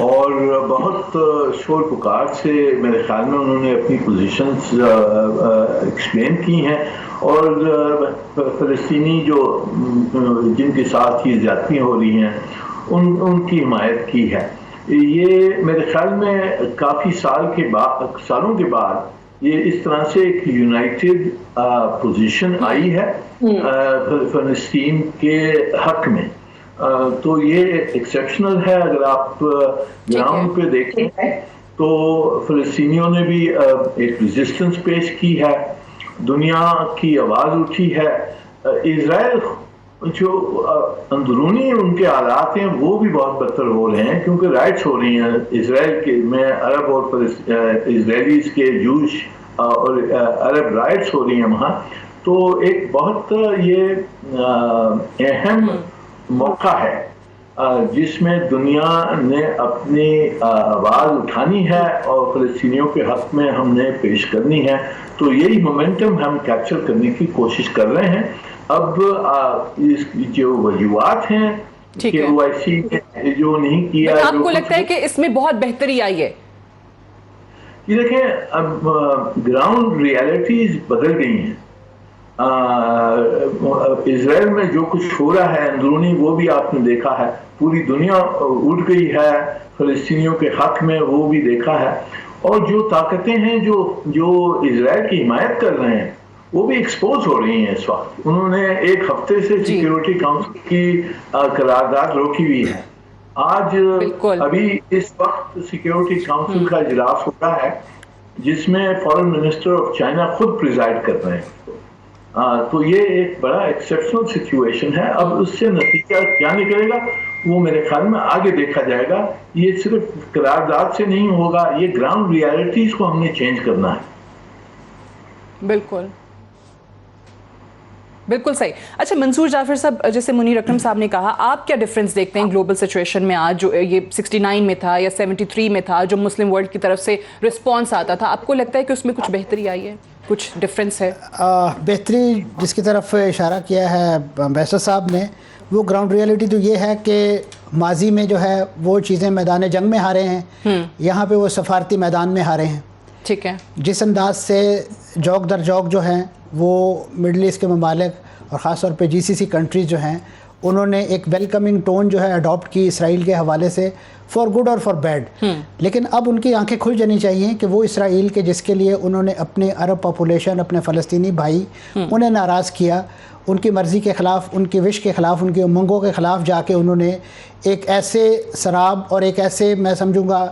اور بہت شور پکار سے میرے خیال میں انہوں نے اپنی پوزیشنز ایکسپلین کی ہیں، اور فلسطینی جو جن کے ساتھ یہ زیادتیاں ہو رہی ہیں ان کی حمایت کی ہے۔ یہ میرے خیال میں کافی سالوں کے بعد یہ اس طرح سے ایک یونائٹڈ پوزیشن آئی ہے فلسطین کے حق میں، تو یہ ایکسیپشنل ہے۔ اگر آپ گراؤنڈ پہ دیکھیں تو فلسطینیوں نے بھی ایک ریزسٹنس پیش کی ہے، دنیا کی آواز اٹھی ہے۔ اسرائیل جو اندرونی ان کے حالات ہیں وہ بھی بہت بدتر ہو رہے ہیں، کیونکہ رائٹس ہو رہی ہیں اسرائیل کے میں، عرب اور اسرائیلیز کے جوش اور عرب رائٹس ہو رہی ہیں وہاں۔ تو ایک بہت یہ اہم موقع ہے جس میں دنیا نے اپنی آواز اٹھانی ہے اور فلسطینیوں کے حق میں ہم نے پیش کرنی ہے۔ تو یہی مومنٹم ہم کیپچر کرنے کی کوشش کر رہے ہیں۔ اب اس جو وجوہات ہیں کہ OIC نے جو نہیں کیا، آپ کو لگتا ہے کہ اس میں بہت بہتری آئی ہے؟ یہ دیکھیں، اب گراؤنڈ ریالٹیز بدل گئی ہیں۔ اسرائیل میں جو کچھ ہو رہا ہے اندرونی وہ بھی آپ نے دیکھا ہے، پوری دنیا اٹھ گئی ہے فلسطینیوں کے حق میں، وہ بھی دیکھا ہے۔ اور جو طاقتیں ہیں جو اسرائیل کی حمایت کر رہے ہیں وہ بھی ایکسپوز ہو رہی ہیں اس وقت۔ انہوں نے ایک ہفتے سے سیکیورٹی کاؤنسل کی قرارداد روکی ہوئی ہے۔ آج ابھی اس وقت سیکیورٹی کاؤنسل کا اجلاس ہو رہا ہے جس میں فارن منسٹر آف چائنا خود پریزائڈ کر رہے ہیں۔ تو یہ ایک بڑا ایکسیپشنل سچویشن ہے۔ اب اس سے نتیجہ کیا نکلے گا وہ میرے خیال میں آگے دیکھا جائے گا۔ یہ صرف قرارداد سے نہیں ہوگا، یہ گراؤنڈ ریالٹیز کو ہم نے چینج کرنا ہے۔ بالکل بالکل صحیح۔ اچھا منصور جعفر صاحب، جیسے منیر اکرم صاحب نے کہا، آپ کیا ڈیفرنس دیکھتے ہیں گلوبل سچویشن میں آج؟ جو یہ 69 میں تھا یا 73 میں تھا جو مسلم ورلڈ کی طرف سے رسپانس آتا تھا، آپ کو لگتا ہے کہ اس میں کچھ بہتری آئی ہے، کچھ ڈفرینس ہے؟ بہتری جس کی طرف اشارہ کیا ہے بیسر صاحب نے، وہ گراؤنڈ ریالٹی تو یہ ہے کہ ماضی میں جو ہے وہ چیزیں میدان جنگ میں ہارے ہیں، یہاں پہ وہ سفارتی میدان میں ہارے ہیں۔ ٹھیک ہے۔ جس انداز سے جوک در جوک جو ہیں وہ مڈل ایسٹ کے ممالک اور خاص طور پہ GCC کنٹریز جو ہیں انہوں نے ایک ویلکمنگ ٹون جو ہے اڈاپٹ کی اسرائیل کے حوالے سے، فار گڈ اور فار بیڈ۔ لیکن اب ان کی آنکھیں کھل جانی چاہیے کہ وہ اسرائیل کے جس کے لیے انہوں نے اپنے عرب پاپولیشن، اپنے فلسطینی بھائی انہیں ناراض کیا، ان کی مرضی کے خلاف، ان کی وش کے خلاف، ان کی امنگوں کے خلاف جا کے انہوں نے ایک ایسے سراب اور ایک ایسے، میں سمجھوں گا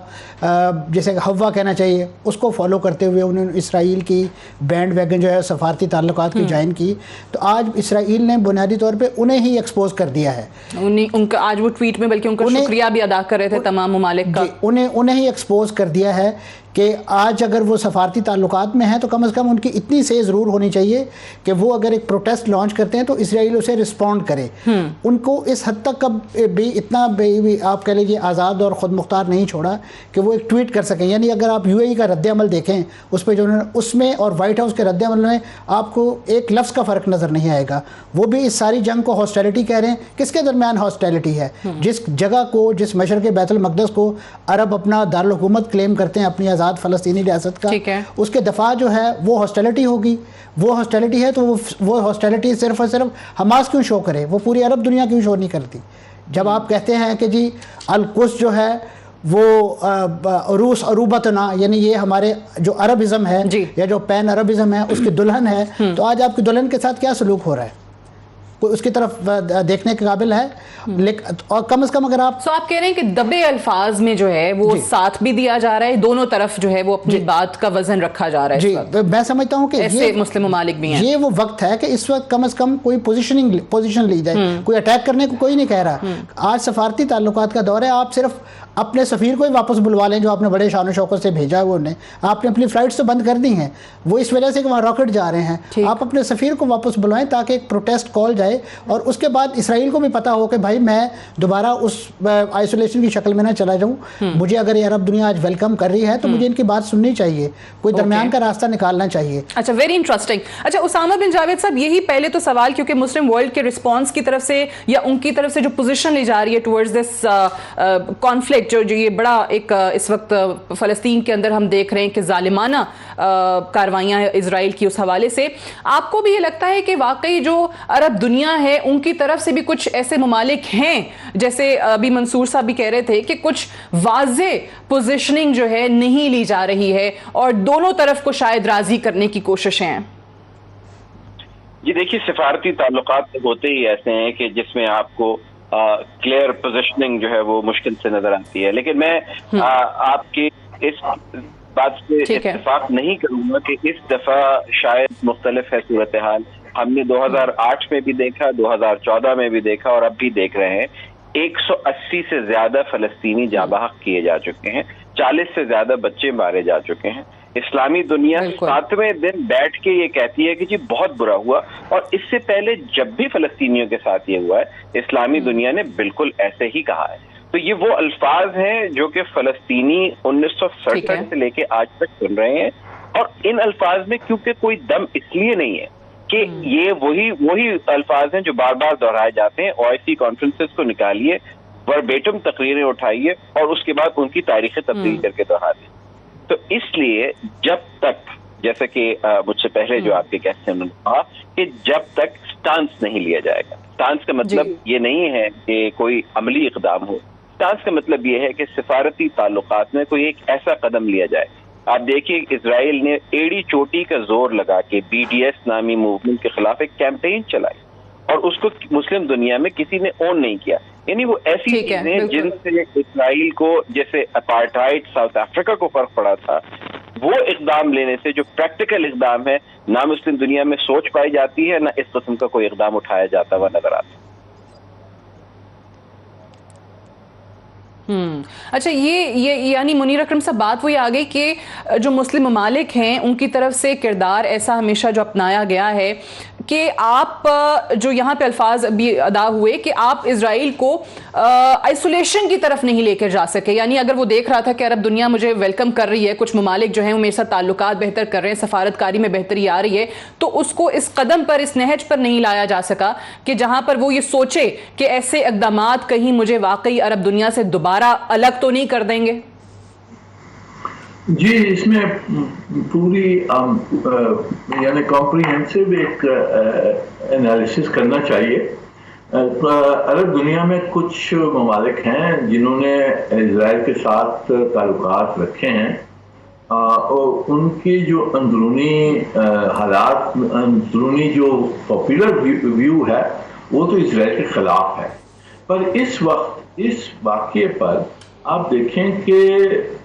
جسے ہوا کہنا چاہیے، اس کو فالو کرتے ہوئے انہوں نے اسرائیل کی بینڈ ویگن جو ہے سفارتی تعلقات کی جوائن کی۔ تو آج اسرائیل نے بنیادی طور پہ انہیں ہی ایکسپوز کر دیا ہے۔ ان کا آج وہ ٹویٹ میں بلکہ ان کا شکریہ بھی ادا کر رہے تھے تمام ممالک کا۔ انہیں ہی ایکسپوز کر دیا ہے کہ آج اگر وہ سفارتی تعلقات میں ہیں تو کم از کم ان کی اتنی سے ضرور ہونی چاہیے کہ وہ اگر ایک پروٹیسٹ لانچ کرتے ہیں تو اسرائیل اسے رسپونڈ کرے۔ ان کو اس حد تک بھی اتنا بھی آپ کہہ لیجیے آزاد اور خود مختار نہیں چھوڑا کہ وہ ایک ٹویٹ کر سکیں۔ یعنی اگر آپ UAE کا رد عمل دیکھیں اس پہ جو انہوں نے، اس میں اور وائٹ ہاؤس کے رد عمل میں آپ کو ایک لفظ کا فرق نظر نہیں آئے گا۔ وہ بھی اس ساری جنگ کو ہاسٹیلٹی کہہ رہے ہیں۔ کس کے درمیان ہاسٹیلٹی ہے؟ جس جگہ کو، جس مشرق بیت المقدس کو عرب اپنا دارالحکومت کلیم کرتے ہیں اپنی آزاد فلسطینی ریاست کا، اس کے دفاع جو ہے وہ ہاسٹیلٹی ہوگی۔ وہ ہاسٹیلٹی ہے تو وہ ہاسٹیلٹی صرف اور صرف حماس کیوں شو کرے؟ وہ پوری عرب دنیا کیوں شو نہیں کرتی؟ جب آپ کہتے ہیں کہ جی القدس جو ہے وہ عروس عروبتنا، یعنی یہ ہمارے جو عربزم ہے یا جو پین عربزم ہے اس کی دلہن ہے، تو آج آپ کی دلہن کے ساتھ کیا سلوک ہو رہا ہے؟ کوئی اس کی طرف دیکھنے کے قابل ہے؟ اور کم از کم اگر آپ کہہ رہے ہیں کہ دبے الفاظ میں جو ہے وہ ساتھ بھی دیا جا رہا ہے، دونوں طرف جو ہے وہ اپنی بات کا وزن رکھا جا رہا ہے۔ جی میں سمجھتا ہوں کہ ایسے مسلم ممالک بھی ہیں، یہ وہ وقت ہے کہ اس وقت کم از کم کوئی پوزیشن لی جائے۔ کوئی اٹیک کرنے کو کوئی نہیں کہہ رہا۔ آج سفارتی تعلقات کا دور ہے، آپ صرف اپنے سفیر کو ہی واپس بلوا لیں جو آپ نے بڑے شان و شوکت سے بھیجا ہے، وہ نے آپ نے اپنی فلائٹس تو بند کر دی ہیں، وہ اس وجہ سے کہ وہاں راکٹ جا رہے ہیں۔ آپ اپنے سفیر کو واپس بلوائیں تاکہ ایک پروٹیسٹ کال جائے، اور اس کے بعد اسرائیل کو بھی پتا ہو کہ بھائی میں دوبارہ اس آئسولیشن کی شکل میں نہ چلا جاؤں۔ مجھے اگر یہ عرب دنیا آج ویلکم کر رہی ہے تو مجھے ان کی بات سننی چاہیے، کوئی درمیان کا راستہ نکالنا چاہیے۔ اچھا، ویری انٹرسٹنگ۔ اچھا اسامہ بن جاوید صاحب، یہی پہلے تو سوال، کیونکہ مسلم ورلڈ کے رسپانس کی طرف سے یا ان کی طرف سے جو پوزیشن لی جا رہی ہے ٹورڈز دس کانفلکٹ، جو یہ بڑا ایک اس وقت فلسطین کے اندر ہم دیکھ رہے ہیں کہ ظالمانہ کاروائیاں اسرائیل کی، اس حوالے سے آپ کو بھی یہ لگتا ہے کہ واقعی جو عرب دنیا ہے ان کی طرف سے بھی کچھ ایسے ممالک ہیں، جیسے ابھی منصور صاحب بھی کہہ رہے تھے کہ کچھ واضح پوزیشننگ جو ہے نہیں لی جا رہی ہے اور دونوں طرف کو شاید راضی کرنے کی کوششیں ہیں؟ جی دیکھیے، سفارتی تعلقات ہوتے ہی ایسے ہیں کہ جس میں آپ کو کلیئر پوزیشننگ جو ہے وہ مشکل سے نظر آتی ہے، لیکن میں آپ کی اس بات سے اتفاق نہیں کروں گا کہ اس دفعہ شاید مختلف ہے صورتحال۔ ہم نے 2008 میں بھی دیکھا، 2014 میں بھی دیکھا اور اب بھی دیکھ رہے ہیں۔ 180 سے زیادہ فلسطینی جاں بحق کیے جا چکے ہیں، 40 سے زیادہ بچے مارے جا چکے ہیں۔ اسلامی دنیا 7ویں دن بیٹھ کے یہ کہتی ہے کہ جی بہت برا ہوا، اور اس سے پہلے جب بھی فلسطینیوں کے ساتھ یہ ہوا ہے اسلامی دنیا نے بالکل ایسے ہی کہا ہے۔ تو یہ وہ الفاظ ہیں جو کہ فلسطینی 1967 سے لے کے آج تک سن رہے ہیں، اور ان الفاظ میں کیونکہ کوئی دم اس لیے نہیں ہے کہ یہ وہی الفاظ ہیں جو بار بار دہرائے جاتے ہیں۔ OIC کانفرنسز کو نکالیے، وربیٹم تقریریں اٹھائیے اور اس کے بعد ان کی تاریخیں تبدیل کر کے دہرائیے۔ تو اس لیے جب تک، جیسے کہ مجھ سے پہلے جو آپ کے گیسٹ ہیں انہوں نے کہا کہ جب تک سٹانس نہیں لیا جائے گا، سٹانس کا مطلب یہ نہیں ہے کہ کوئی عملی اقدام ہو، سٹانس کا مطلب یہ ہے کہ سفارتی تعلقات میں کوئی ایک ایسا قدم لیا جائے۔ آپ دیکھیے اسرائیل نے ایڑی چوٹی کا زور لگا کے BDS نامی موومنٹ کے خلاف ایک کیمپین چلائی، اور اس کو مسلم دنیا میں کسی نے اون نہیں کیا۔ یعنی وہ ایسی چیزیں جن سے اسرائیل کو، جیسے اپارٹھائڈ ساؤتھ افریقہ کو فرق پڑا تھا، وہ اقدام لینے سے جو پریکٹیکل اقدام ہے نہ مسلم دنیا میں سوچ پائی جاتی ہے، نہ اس قسم کا کوئی اقدام اٹھایا جاتا ہوا نظر آتا ہے۔ اچھا، یہ یعنی منیر اکرم صاحب بات وہی آ گئی کہ جو مسلم ممالک ہیں ان کی طرف سے کردار ایسا ہمیشہ جو اپنایا گیا ہے کہ آپ جو یہاں پہ الفاظ بھی ادا ہوئے کہ آپ اسرائیل کو آئسولیشن کی طرف نہیں لے کر جا سکے، یعنی اگر وہ دیکھ رہا تھا کہ عرب دنیا مجھے ویلکم کر رہی ہے، کچھ ممالک جو ہیں وہ میرے ساتھ تعلقات بہتر کر رہے ہیں، سفارت کاری میں بہتری آ رہی ہے، تو اس کو اس قدم پر، اس نہج پر نہیں لایا جا سکا کہ جہاں پر وہ یہ سوچے کہ ایسے اقدامات کہیں مجھے واقعی عرب دنیا سے دوبارہ الگ تو نہیں کر دیں گے۔ جی، اس میں پوری یعنی کمپریہنسو ایک انالیسس کرنا چاہیے۔ عرب دنیا میں کچھ ممالک ہیں جنہوں نے اسرائیل کے ساتھ تعلقات رکھے ہیں، اور ان کی جو اندرونی حالات، اندرونی جو پاپولر ویو ہے وہ تو اسرائیل کے خلاف ہے۔ پر اس وقت اس واقعے پر آپ دیکھیں کہ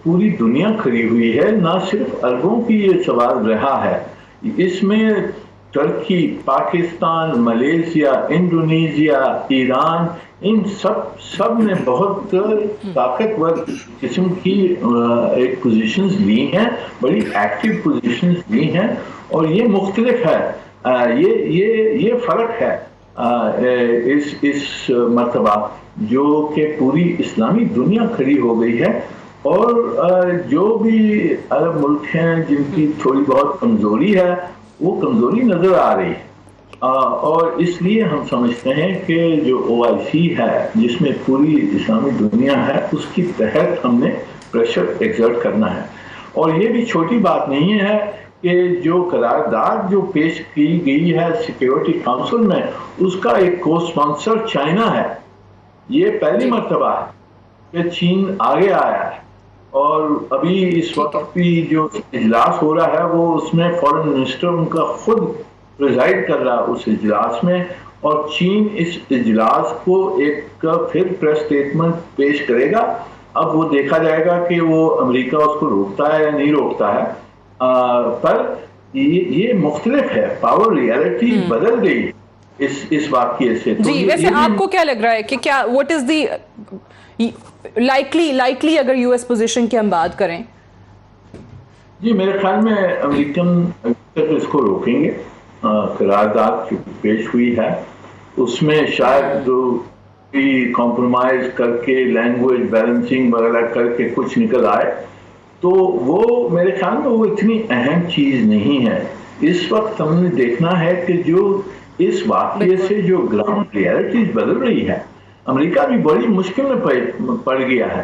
پوری دنیا کھڑی ہوئی ہے، نہ صرف عربوں کی یہ سوال رہا ہے، اس میں ترکی، پاکستان، ملیشیا، انڈونیشیا، ایران، ان سب نے بہت طاقتور قسم کی ایک پوزیشنز لی ہیں، بڑی ایکٹیو پوزیشنز لی ہیں، اور یہ مختلف ہے، یہ فرق ہے اس مرتبہ جو کہ پوری اسلامی دنیا کھڑی ہو گئی ہے، اور جو بھی عرب ملک ہیں جن کی تھوڑی بہت کمزوری ہے وہ کمزوری نظر آ رہی ہے، اور اس لیے ہم سمجھتے ہیں کہ جو OIC ہے جس میں پوری اسلامی دنیا ہے، اس کی تحت ہم نے پریشر ایگزرٹ کرنا ہے۔ اور یہ بھی چھوٹی بات نہیں ہے کہ جو قرارداد جو پیش کی گئی ہے سیکیورٹی کونسل میں، اس کا ایک کو اسپانسر چائنا ہے۔ یہ پہلی مرتبہ ہے کہ چین آگے آیا ہے، اور ابھی اس وقت بھی جو اجلاس ہو رہا ہے وہ اس میں فارن منسٹر ان کا خود پریزائڈ کر رہا ہے اس اجلاس میں، اور چین اس اجلاس کو ایک پھر پریس سٹیٹمنٹ پیش کرے گا۔ اب وہ دیکھا جائے گا کہ وہ امریکہ اس کو روکتا ہے یا نہیں روکتا ہے، پر یہ مختلف ہے، پاور ریالٹی بدل گئی اس واقعے سے۔ جی، ویسے آپ کو کیا لگ رہا ہے کہ کیا واٹ از دی لائکلی اگر US پوزیشن کی ہم بات کریں؟ جی، میرے خیال میں امریکن اس کو روکیں گے۔ قرارداد جو پیش ہوئی ہے اس میں شاید کمپرومائز کر کے لینگویج بیلنسنگ وغیرہ کر کے کچھ نکل آئے، تو وہ میرے خیال میں وہ اتنی اہم چیز نہیں ہے۔ اس وقت ہم نے دیکھنا ہے کہ جو اس واقعے سے جو گراؤنڈ ریالٹیز بدل رہی ہے، امریکہ بھی بڑی مشکل میں پڑ گیا ہے۔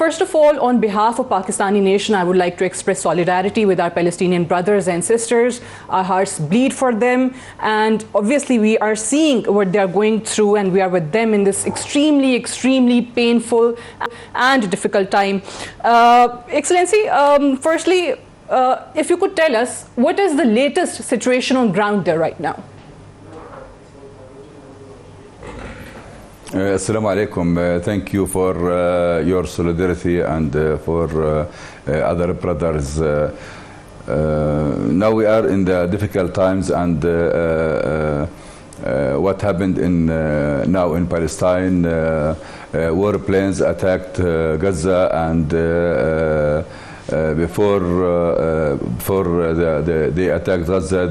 First of all, on behalf of Pakistani nation, I would like to express solidarity with our Palestinian brothers and sisters. Our hearts bleed for them, and obviously we are seeing what they are going through, and we are with them in this extremely painful and difficult time. Excellency, firstly, if you could tell us, what is the latest situation on ground there right now? Assalamu alaikum. Thank you for your solidarity and for other brothers. Now we are in the difficult times, and what happened now in Palestine, warplanes attacked Gaza, and before they attacked Gaza,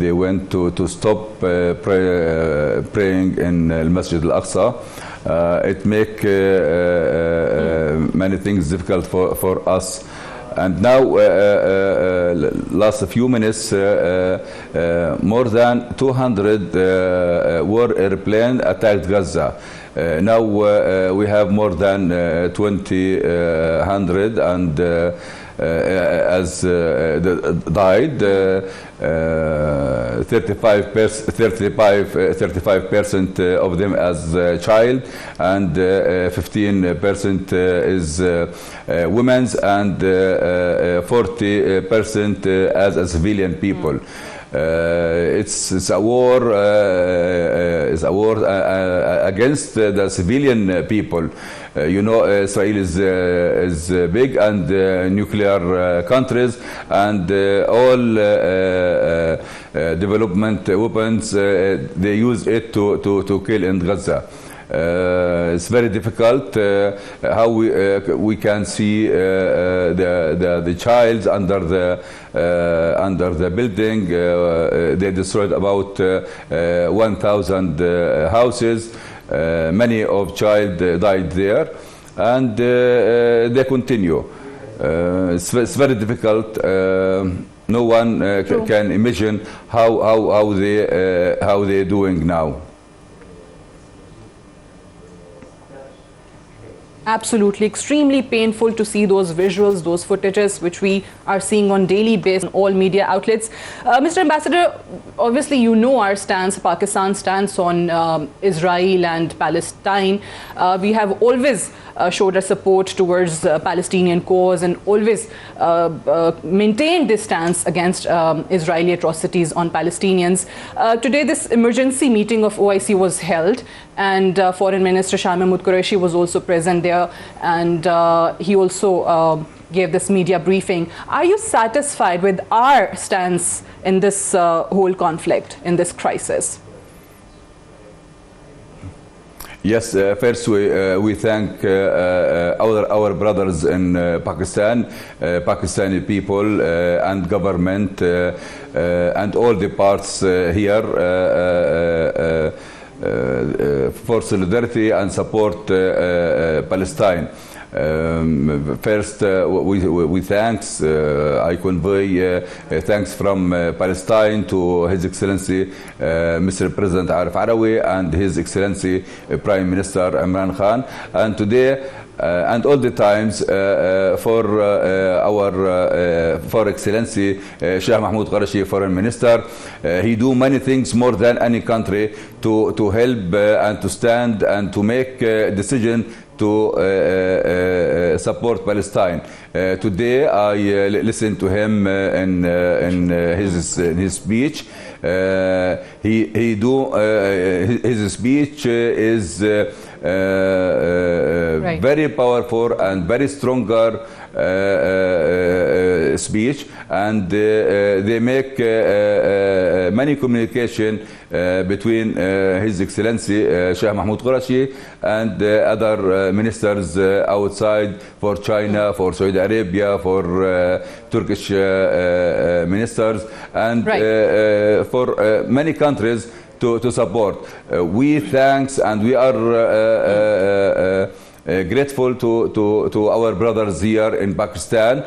they went to stop praying in Masjid al-Aqsa. It make many things difficult for us. And now, last few minutes, more than 200 war airplanes attacked Gaza. Now we have more than 200 and as died. 35% of them as child, and 15% is women's, and 40% as civilian people. It's a war. It's a war against the civilian people. Israel is big and nuclear countries, and all development weapons they use it to kill in Gaza. It's very difficult how we can see the child under the building. They destroyed about 1,000 houses. Many of child died there, and they continue. It's very difficult. No one can imagine how they're doing now. Absolutely, extremely painful to see those visuals, those footages, which we are seeing on daily basis on all media outlets. Mr. Ambassador, obviously you know our stance, Pakistan's stance on Israel and Palestine. We have always showed our support towards Palestinian cause and always maintained this stance against Israeli atrocities on Palestinians. Today this emergency meeting of OIC was held, and Foreign Minister Shah Mahmood Qureshi was also present there, and he also gave this media briefing. Are you satisfied with our stance in this whole conflict, in this crisis? Yes, first we thank our brothers in Pakistan, Pakistani people and government and all the parts here for solidarity and support Palestine. First, we thanks. I convey thanks from Palestine to His Excellency Mr. President Arif Arawi and His Excellency Prime Minister Imran Khan, and today and all the times for our Excellency Shah Mahmood Qureshi, Foreign Minister. He do many things more than any country to help and to stand and to make a decision to support Palestine. Today I listened to him in his speech. His speech is very powerful and very stronger speech, and they make many communication between His Excellency Shah Mahmood Qureshi and other ministers outside, for China, for Saudi Arabia, for Turkish ministers, and for many countries to support. We thanks and we are grateful to our brothers here in Pakistan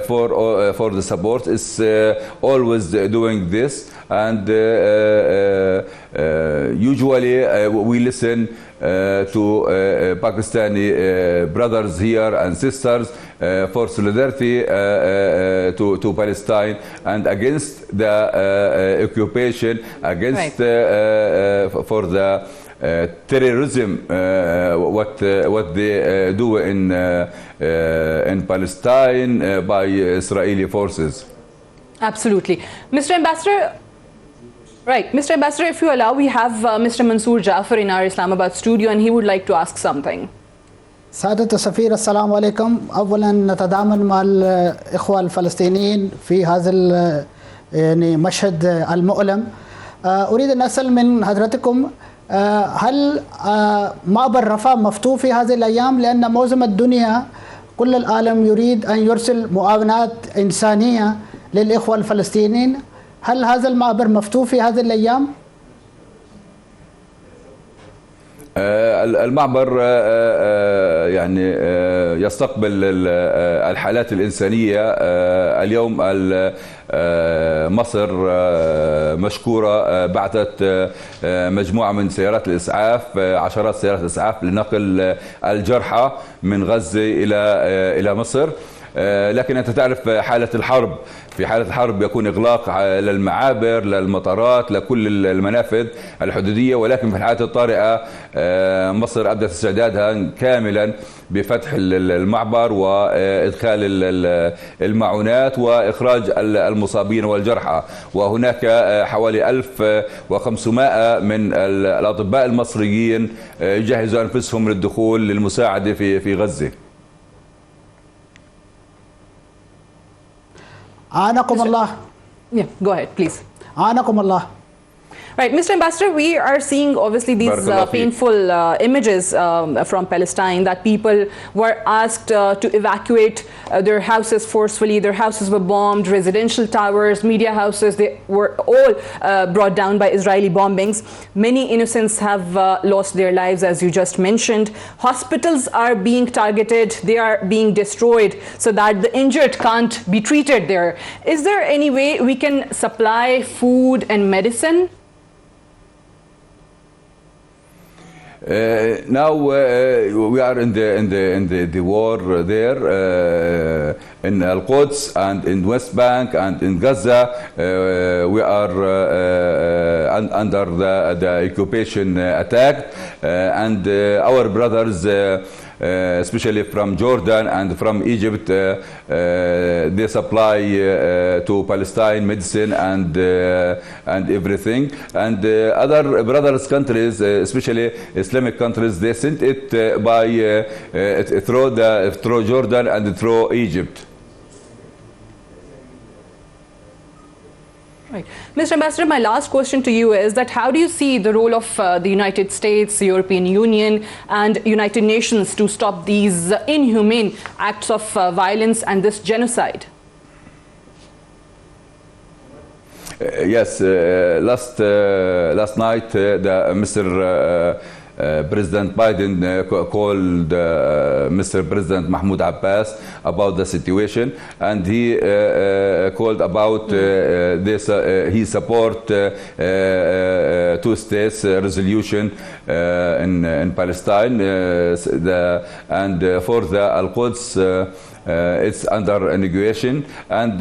for the support. It's always doing this, and usually we listen to Pakistani brothers here and sisters for solidarity to Palestine and against the occupation, against for the terrorism, what they do in Palestine by Israeli forces. Absolutely, Mr. Ambassador. Right, Mr. Ambassador, if you allow, we have Mr. Mansoor Jafar in our Islamabad studio, and he would like to ask something. سعادة السفير السلام عليكم. أولا نتضامن مع الإخوة الفلسطينيين في هذا يعني مشهد المؤلم. أريد أن أسأل من حضرتكم هل معبر رفح مفتوح في هذه الأيام؟ لأن معظم الدنيا كل العالم يريد أن يرسل معاونات إنسانية للإخوة الفلسطينيين. هل هذا المعبر مفتوح في هذه الأيام؟ المعبر يعني يستقبل الحالات الإنسانية. اليوم مصر مشكورة بعثت مجموعة من سيارات الإسعاف، عشرات سيارات الإسعاف لنقل الجرحى من غزة إلى مصر. لكن أنت تعرف حالة الحرب، في حالة الحرب يكون إغلاق للمعابر، للمطارات، لكل المنافذ الحدودية. ولكن في الحالات الطارئة مصر أبدت استعدادها كاملا بفتح المعبر وإدخال المعونات وإخراج المصابين والجرحى. وهناك حوالي 1500 من الأطباء المصريين يجهزوا أنفسهم للدخول للمساعدة في غزة. Anakum Allah. Yeah, go ahead, please. Anakum Allah. Right, Mr. Ambassador, we are seeing obviously these painful images from Palestine, that people were asked to evacuate their houses forcefully. Their houses were bombed, residential towers, media houses, they were all brought down by Israeli bombings. Many innocents have lost their lives, as you just mentioned. Hospitals are being targeted, they are being destroyed so that the injured can't be treated there. Is there any way we can supply food and medicine? Now we are in the war there in Al-Quds and in West Bank and in Gaza. We are under the occupation attack, and our brothers, especially from Jordan and from Egypt, they supply to Palestine medicine and everything. And other brothers countries, especially Islamic countries, they sent it by through Jordan and through Egypt. Right. Mr. Ambassador, my last question to you is that how do you see the role of the United States, the European Union and United Nations to stop these inhumane acts of violence and this genocide? Yes, last night Mr. President Biden called Mr. President Mahmoud Abbas about the situation, and he called about this. He support two states resolution in Palestine, and for the Al-Quds. It's under negotiation, and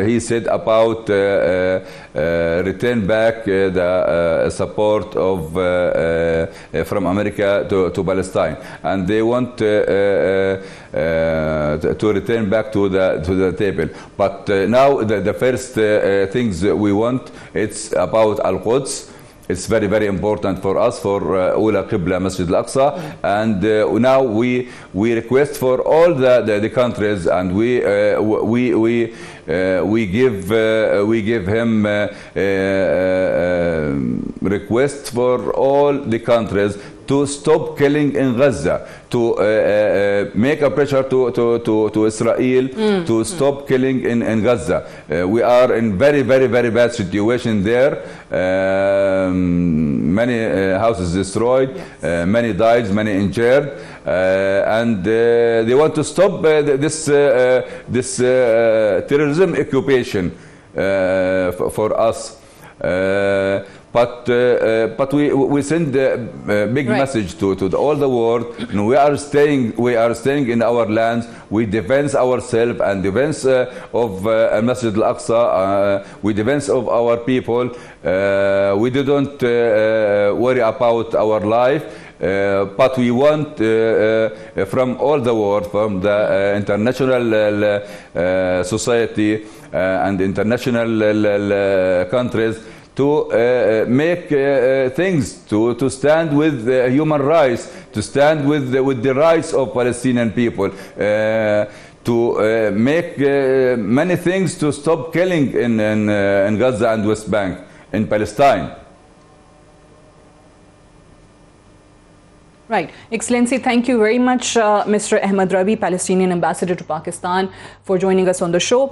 he said about return back the support of from America to Palestine, and they want to return back to the table. But now the first things we want, it's about Al-Quds. It's very, very important for us, for Ula Qibla Masjid Al-Aqsa, and now we request for all the countries, and we give him request for all the countries to stop killing in Gaza, to make a pressure to Israel to stop killing in Gaza. We are in very, very, very bad situation there. Many houses destroyed, many died, many injured, and they want to stop this terrorism occupation for us. But we send a big message to all the world. And we are staying in our lands. We defend ourselves and defense of Masjid Al-Aqsa. We defense of our people. We didn't worry about our life. But we want from all the world, from the international society and international countries, to make things, to stand with human rights, to stand with the rights of Palestinian people, to make many things to stop killing in Gaza and West Bank, in Palestine. Right. Excellency, thank you very much, Mr. Ahmed Rabi, Palestinian Ambassador to Pakistan, for joining us on the show.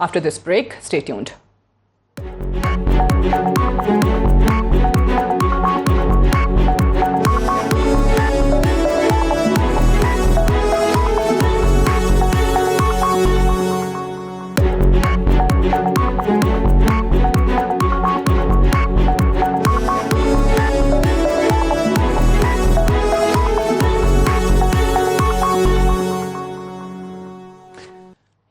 After this break, stay tuned.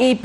AP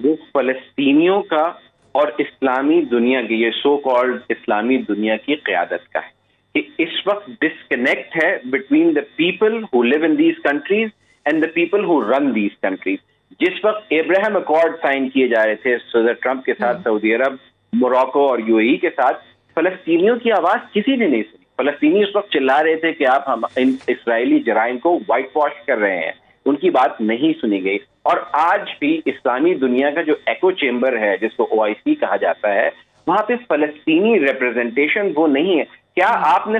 وہ فلسطینیوں کا اور اسلامی دنیا کی، یہ so called اسلامی دنیا کی قیادت کا ہے. کہ اس وقت ڈسکنیکٹ ہے between the people who live in these countries and the people who run these countries. جس وقت ابراہیم اکارڈ سائن کیے جا رہے تھے صدر ٹرمپ کے ساتھ سعودی عرب، موراکو اور یو اے ای کے ساتھ، فلسطینیوں کی آواز کسی نے نہیں سنی. فلسطینی اس وقت چلا رہے تھے کہ آپ ہم اسرائیلی جرائم کو وائٹ واش کر رہے ہیں، ان کی بات نہیں سنی گئی. اور آج بھی اسلامی دنیا کا جو ایکو چیمبر ہے جس کو OIC کہا جاتا ہے، وہاں پہ فلسطینی ریپرزنٹیشن وہ نہیں ہے. کیا آپ نے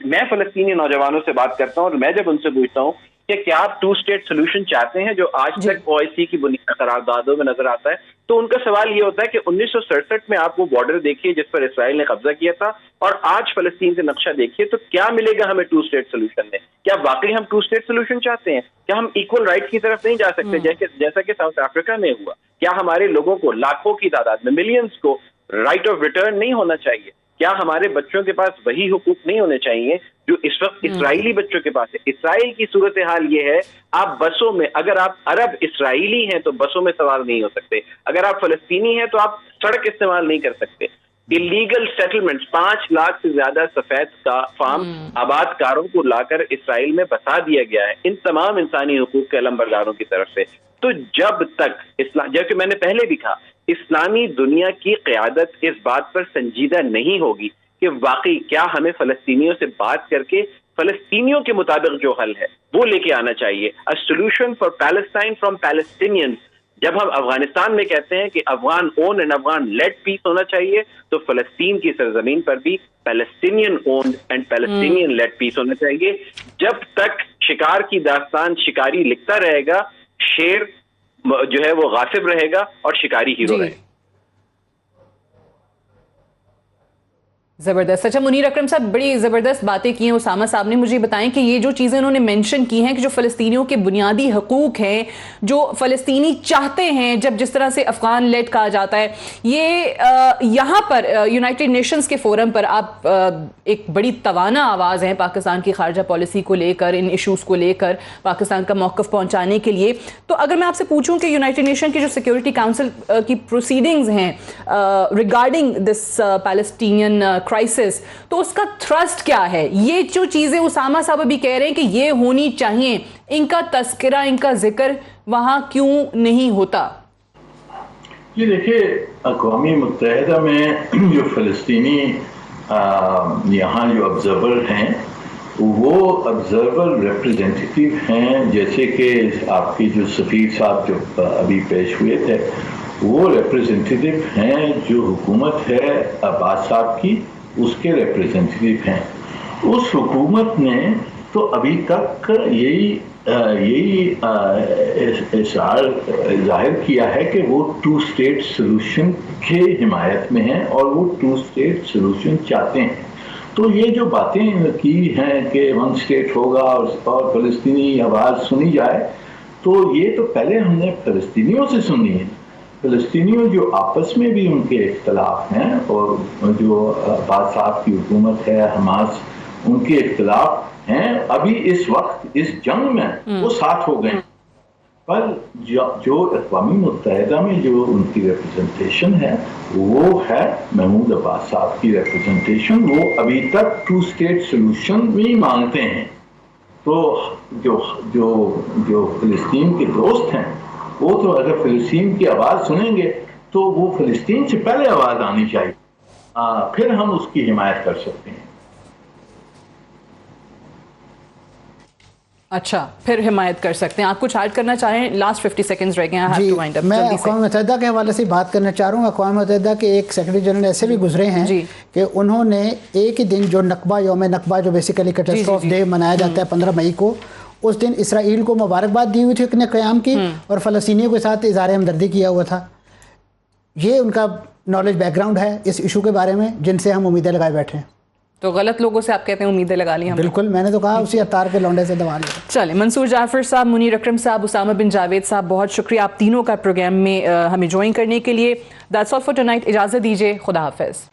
میں فلسطینی نوجوانوں سے بات کرتا ہوں اور میں جب ان سے پوچھتا ہوں کہ کیا آپ 2 اسٹیٹ سولوشن چاہتے ہیں جو آج تک OIC کی بنیادی قراردادوں میں نظر آتا ہے، تو ان کا سوال یہ ہوتا ہے کہ 1967 میں آپ وہ بارڈر دیکھیے جس پر اسرائیل نے قبضہ کیا تھا، اور آج فلسطین کا نقشہ دیکھیے، تو کیا ملے گا ہمیں 2 اسٹیٹ سولوشن میں؟ کیا واقعی ہم 2 اسٹیٹ سولوشن چاہتے ہیں؟ کیا ہم ایکول رائٹ کی طرف نہیں جا سکتے جیسا کہ ساؤتھ افریقہ میں ہوا؟ کیا ہمارے لوگوں کو، لاکھوں کی تعداد میں، ملینز کو رائٹ آف ریٹرن نہیں ہونا چاہیے؟ کیا ہمارے بچوں کے پاس وہی حقوق نہیں ہونے چاہیے جو اس وقت اسرائیلی بچوں کے پاس ہے؟ اسرائیل کی صورتحال یہ ہے، آپ بسوں میں، اگر آپ عرب اسرائیلی ہیں تو بسوں میں سوار نہیں ہو سکتے، اگر آپ فلسطینی ہیں تو آپ سڑک استعمال نہیں کر سکتے. اللیگل سیٹلمنٹس، 5 لاکھ سے زیادہ سفید کا فارم آباد کاروں کو لا کر اسرائیل میں بسا دیا گیا ہے ان تمام انسانی حقوق کے علمبرداروں کی طرف سے. تو جب تک جیسے میں نے پہلے بھی کہا، اسلامی دنیا کی قیادت اس بات پر سنجیدہ نہیں ہوگی کہ واقعی کیا ہمیں فلسطینیوں سے بات کر کے فلسطینیوں کے مطابق جو حل ہے وہ لے کے آنا چاہیے. A solution for Palestine from Palestinians. جب ہم افغانستان میں کہتے ہیں کہ Afghan own and Afghan led peace ہونا چاہیے، تو فلسطین کی سرزمین پر بھی Palestinian owned and Palestinian led peace ہونا چاہیے. جب تک شکار کی داستان شکاری لکھتا رہے گا، شیر جو ہے وہ غاصب رہے گا اور شکاری ہیرو رہے گا. زبردست. اچھا منیر اکرم صاحب، بڑی زبردست باتیں کی ہیں اسامہ صاحب نے. مجھے بتائیں کہ یہ جو چیزیں انہوں نے مینشن کی ہیں کہ جو فلسطینیوں کے بنیادی حقوق ہیں، جو فلسطینی چاہتے ہیں، جس طرح سے افغان لیڈ کہا جاتا ہے، یہ یہاں پر یونائٹڈ نیشنز کے فورم پر آپ ایک بڑی توانا آواز ہیں پاکستان کی خارجہ پالیسی کو لے کر، ان ایشوز کو لے کر پاکستان کا موقف پہنچانے کے لیے. تو اگر میں آپ سے پوچھوں کہ یونائٹڈ نیشن کی جو سیکورٹی کاؤنسل کی پروسیڈنگز ہیں ریگارڈنگ دس پیلسٹینین کرائسس، تو اس کا تھرسٹ کیا ہے؟ یہ جو چیزیں اسامہ صاحب ابھی کہہ رہے ہیں کہ یہ ہونی چاہیے، ان کا تذکرہ، ان کا ذکر وہاں کیوں نہیں ہوتا؟ یہ دیکھیے، اقوام متحدہ میں جو فلسطینی یہاں جو آبزرور ہیں، وہ آبزرور ریپرزینٹیٹیو ہیں. جیسے کہ آپ کی جو سفیر صاحب جو ابھی پیش ہوئے تھے، وہ ریپرزینٹیٹیو ہیں جو حکومت ہے عباس صاحب کی، اس کے ریپرزینٹیٹیو ہیں. اس حکومت نے تو ابھی تک یہی اظہار ظاہر کیا ہے کہ وہ 2 اسٹیٹ سولوشن کے حمایت میں ہیں اور وہ 2 اسٹیٹ سولوشن چاہتے ہیں. تو یہ جو باتیں کی ہیں کہ 1 اسٹیٹ ہوگا اور فلسطینی آواز سنی جائے، تو یہ تو پہلے ہم نے فلسطینیوں سے سنی ہے. فلسطینیوں جو آپس میں بھی ان کے اختلاف ہیں، اور جو عباس صاحب کی حکومت ہے، حماس، ان کے اختلاف ہیں. ابھی اس وقت اس جنگ میں وہ ساتھ ہو گئے ہیں، پر جو اقوام متحدہ میں جو ان کی ریپرزنٹیشن ہے وہ ہے محمود عباس صاحب کی ریپرزنٹیشن. وہ ابھی تک 2 اسٹیٹ سولوشن بھی مانگتے ہیں. تو جو فلسطین کے دوست ہیں، وہ تو اگر فلسطین کی آواز سنیں گے تو وہ فلسطین سے پہلے آواز آنی چاہیے، پھر ہم اس کی حمایت کر سکتے ہیں. اچھا، پھر حمایت کر سکتے ہیں. آپ کچھ ایڈ کرنا چاہیں؟ لاسٹ 50 سیکنڈز رہ گئے ہیں. جی، میں اقوام متحدہ کے حوالے سے بات کرنا چاہ رہا ہوں. اقوام متحدہ کے ایک سیکرٹری جنرل ایسے بھی گزرے ہیں کہ انہوں نے ایک ہی دن جو نکبہ، یوم نکبہ جو بیسیکلی کیٹاسٹروف ڈے منایا جاتا ہے 15 مئی کو، اس دن اسرائیل کو مبارکباد دی ہوئی تھی اپنے قیام کی، اور فلسطینیوں کے ساتھ اظہار ہمدردی کیا ہوا تھا. یہ ان کا نالج بیک گراؤنڈ ہے اس ایشو کے بارے میں، جن سے ہم امیدیں لگائے بیٹھے ہیں. تو غلط لوگوں سے آپ کہتے ہیں امیدیں لگا لی ہم؟ بالکل، میں نے تو کہا اسی اتار کے لونڈے سے دوا لیا. چلیں، منصور جعفر صاحب، منیر اکرم صاحب، اسامہ بن جاوید صاحب، بہت شکریہ آپ تینوں کا پروگرام میں ہمیں جوائن کرنے کے لیے. That's all for tonight. اجازت دیجیے، خدا حافظ.